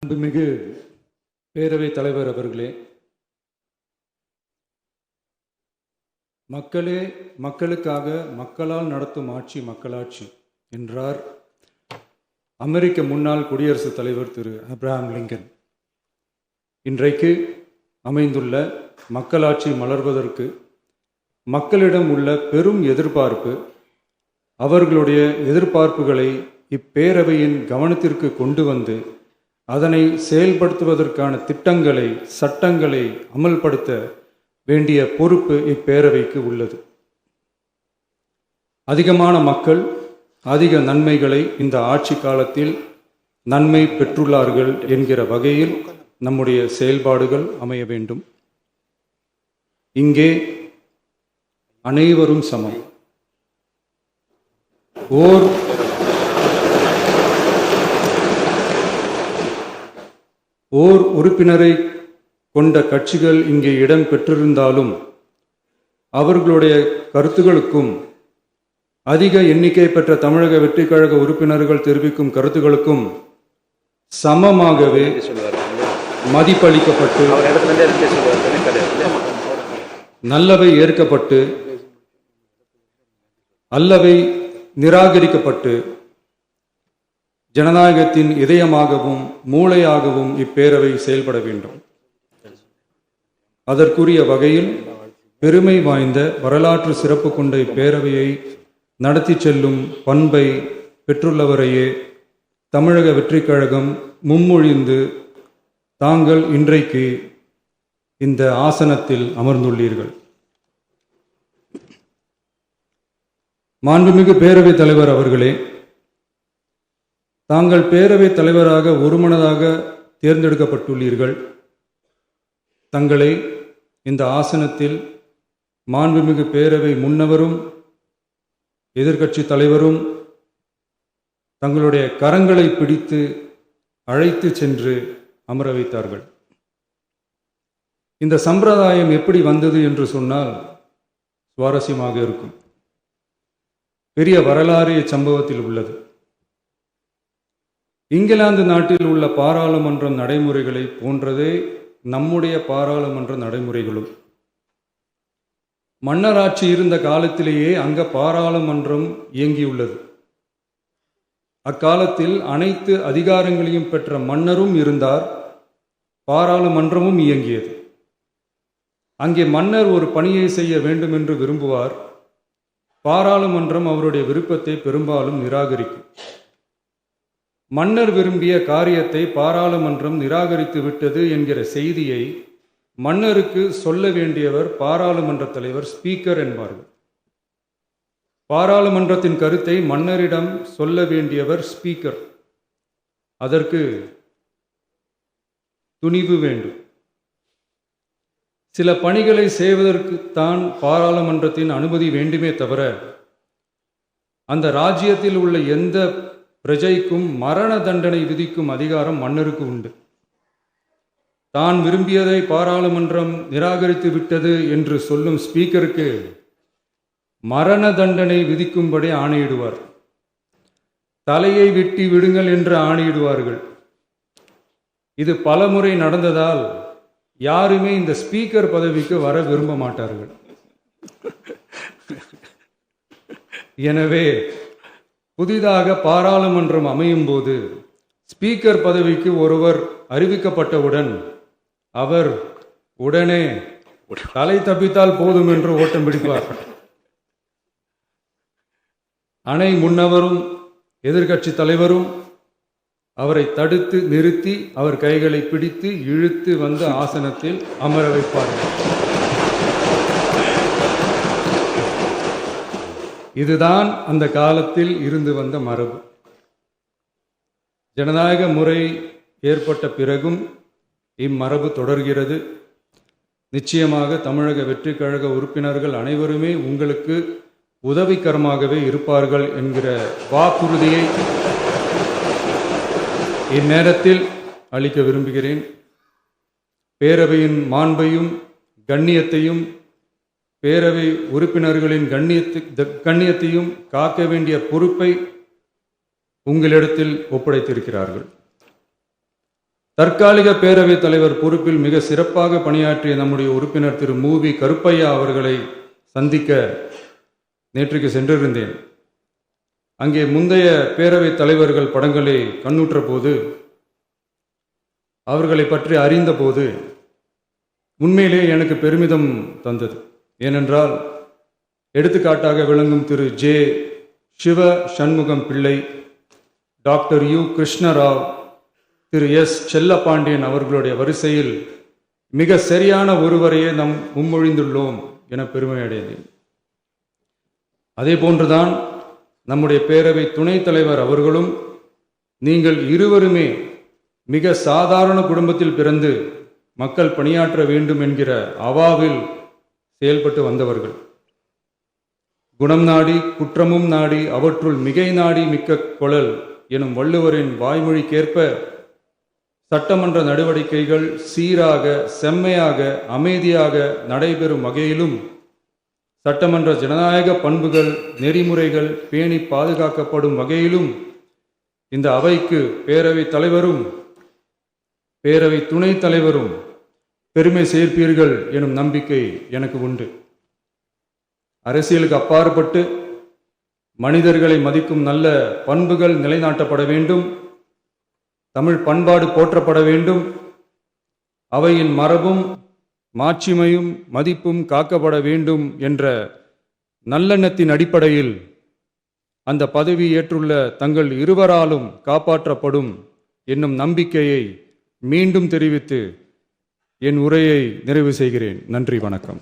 அன்புமிகு பேரவைத் தலைவர் அவர்களே, மக்களே மக்களுக்காக மக்களால் நடத்தும் ஆட்சி மக்களாட்சி என்றார் அமெரிக்க முன்னாள் குடியரசுத் தலைவர் திரு ஆப்ரஹாம் லிங்கன். இன்றைக்கு அமைந்துள்ள மக்களாட்சி மலர்வதற்கு மக்களிடம் உள்ள பெரும் எதிர்பார்ப்பு, அவர்களுடைய எதிர்பார்ப்புகளை இப்பேரவையின் கவனத்திற்கு கொண்டு வந்து அதனை செயல்படுத்துவதற்கான திட்டங்களை, சட்டங்களை அமல்படுத்த வேண்டிய பொறுப்பு இப்பேரவைக்கு உள்ளது. அதிகமான மக்கள் அதிக நன்மைகளை இந்த ஆட்சி காலத்தில் நன்மை பெற்றுள்ளார்கள் என்கிற வகையில் நம்முடைய செயல்பாடுகள் அமைய வேண்டும். இங்கே அனைவரும் சமம். ஓர் உறுப்பினரை கொண்ட கட்சிகள் இங்கே இடம் பெற்றிருந்தாலும் அவர்களுடைய கருத்துகளுக்கும் அதிக எண்ணிக்கை பெற்ற தமிழக வெற்றிக் கழக உறுப்பினர்கள் தெரிவிக்கும் கருத்துகளுக்கும் சமமாகவே மதிப்பளிக்கப்பட்டு நல்லவை ஏற்கப்பட்டு அல்லவை நிராகரிக்கப்பட்டு ஜனநாயகத்தின் இதயமாகவும் மூளையாகவும் இப்பேரவை செயல்பட வேண்டும். அதற்குரிய வகையில் பெருமை வாய்ந்த வரலாற்று சிறப்பு கொண்ட இப்பேரவையை நடத்தி செல்லும் பண்பை பெற்றுள்ளவரையே தமிழக வெற்றிக் கழகம் முன்மொழிந்து தாங்கள் இன்றைக்கு இந்த ஆசனத்தில் அமர்ந்துள்ளீர்கள். மாண்புமிகு பேரவைத் தலைவர் அவர்களே, தாங்கள் பேரவைத் தலைவராக ஒருமனதாக தேர்ந்தெடுக்கப்பட்டுள்ளீர்கள். தங்களை இந்த ஆசனத்தில் மாண்புமிகு பேரவை முன்னவரும் எதிர்க்கட்சி தலைவரும் தங்களுடைய கரங்களை பிடித்து அழைத்து சென்று அமர வைத்தார்கள். இந்த சம்பிரதாயம் எப்படி வந்தது என்று சொன்னால் சுவாரஸ்யமாக இருக்கும். பெரிய வரலாறு சம்பவத்தில் உள்ளது. இங்கிலாந்து நாட்டில் உள்ள பாராளுமன்ற நடைமுறைகளை போன்றதே நம்முடைய பாராளுமன்ற நடைமுறைகளும். மன்னராட்சி இருந்த காலத்திலேயே அங்க பாராளுமன்றம் இயங்கியுள்ளது. அக்காலத்தில் அனைத்து அதிகாரங்களையும் பெற்ற மன்னரும் இருந்தார், பாராளுமன்றமும் இயங்கியது. அங்கே மன்னர் ஒரு பணியை செய்ய வேண்டும் என்று விரும்புவார், பாராளுமன்றம் அவருடைய விருப்பத்தை பெரும்பாலும் நிராகரிக்கும். மன்னர் விரும்பிய காரியத்தை பாராளுமன்றம் நிராகரித்து விட்டது என்கிற செய்தியை மன்னருக்கு சொல்ல வேண்டியவர் பாராளுமன்ற தலைவர், ஸ்பீக்கர் என்பார்கள். பாராளுமன்றத்தின் கருத்தை மன்னரிடம் சொல்ல வேண்டியவர் ஸ்பீக்கர். அதற்கு துணிவு வேண்டும். சில பணிகளை செய்வதற்குத்தான் பாராளுமன்றத்தின் அனுமதி வேண்டுமே தவிர அந்த ராஜ்யத்தில் உள்ள எந்த பிரஜைக்கும் மரண தண்டனை விதிக்கும் அதிகாரம் மன்னருக்கு உண்டு. தான் விரும்பியதை பாராளுமன்றம் நிராகரித்து விட்டது என்று சொல்லும் ஸ்பீக்கருக்கு மரண தண்டனை விதிக்கும்படி ஆணையிடுவார். தலையை வெட்டி விடுங்கள் என்று ஆணையிடுவார்கள். இது பலமுறை நடந்ததால் யாருமே இந்த ஸ்பீக்கர் பதவிக்கு வர விரும்ப மாட்டார்கள். எனவே புதிதாக பாராளுமன்றம் அமையும் போது ஸ்பீக்கர் பதவிக்கு ஒருவர் அறிவிக்கப்பட்டவுடன் அவர் உடனே தலை தப்பித்தால் போதும் என்று ஓட்டம் பிடிப்பார். அணை முன்னவரும் எதிர்க்கட்சி தலைவரும் அவரை தடுத்து நிறுத்தி அவர் கைகளை பிடித்து இழுத்து வந்த ஆசனத்தில் அமர வைப்பார்கள். இதுதான் அந்த காலத்தில் இருந்து வந்த மரபு. ஜனநாயக முறை ஏற்பட்ட பிறகும் இம்மரபு தொடர்கிறது. நிச்சயமாக தமிழக வெற்றிக் கழக உறுப்பினர்கள் அனைவருமே உங்களுக்கு உதவிகரமாகவே இருப்பார்கள் என்கிற வாக்குறுதியை இந்நேரத்தில் அளிக்க விரும்புகிறேன். பேரவையின் மாண்பையும் கண்ணியத்தையும் பேரவை உறுப்பினர்களின் கண்ணியத்தையும் காக்க வேண்டிய பொறுப்பை உங்களிடத்தில் ஒப்படைத்திருக்கிறார்கள். தற்காலிக பேரவைத் தலைவர் பொறுப்பில் மிக சிறப்பாக பணியாற்றிய நம்முடைய உறுப்பினர் திரு மூவி கருப்பையா அவர்களை சந்திக்க நேற்றுக்கு சென்றிருந்தேன். அங்கே முந்தைய பேரவைத் தலைவர்கள் படங்களை கண்ணுற்ற போது, அவர்களை பற்றி அறிந்த போது உண்மையிலே எனக்கு பெருமிதம் தந்தது. ஏனென்றால் எடுத்துக்காட்டாக விளங்கும் திரு ஜே சிவ சண்முகம் பிள்ளை, டாக்டர் யு கிருஷ்ணராவ், திரு எஸ் செல்லப்பாண்டியன் அவர்களுடைய வரிசையில் மிக சரியான ஒருவரையே நாம் முன்மொழிந்துள்ளோம் என பெருமை அடைந்தேன். அதே போன்றுதான் நம்முடைய பேரவை துணைத் தலைவர் அவர்களும் நீங்கள் இருவருமே மிக சாதாரண குடும்பத்தில் பிறந்து மக்கள் பணியாற்ற வேண்டும் என்கிற அவாவில் செயல்பட்டு வந்தவர்கள். குணம் நாடி குற்றமும் நாடி அவற்றுள் மிகை நாடி மிக்க கொளல் எனும் வள்ளுவரின் வாய்மொழிக்கேற்ப சட்டமன்ற நடவடிக்கைகள் சீராக, செம்மையாக, அமைதியாக நடைபெறும் வகையிலும் சட்டமன்ற ஜனநாயக பண்புகள், நெறிமுறைகள் பேணி பாதுகாக்கப்படும் வகையிலும் இந்த அவைக்கு பேரவை தலைவரும் பேரவை துணைத் தலைவரும் பெருமை சேர்ப்பீர்கள் எனும் நம்பிக்கை எனக்கு உண்டு. அரசியலுக்கு அப்பாற்பட்டு மனிதர்களை மதிக்கும் நல்ல பண்புகள் நிலைநாட்டப்பட வேண்டும். தமிழ் பண்பாடு போற்றப்பட வேண்டும். அவையின் மரபும் மாட்சிமையும் மதிப்பும் காக்கப்பட வேண்டும் என்ற நல்லெண்ணத்தின் அடிப்படையில் அந்த பதவி ஏற்றுள்ள தங்கள் இருவராலும் காப்பாற்றப்படும் என்னும் நம்பிக்கையை மீண்டும் தெரிவித்து என் உரையை நிறைவு செய்கிறேன். நன்றி, வணக்கம்.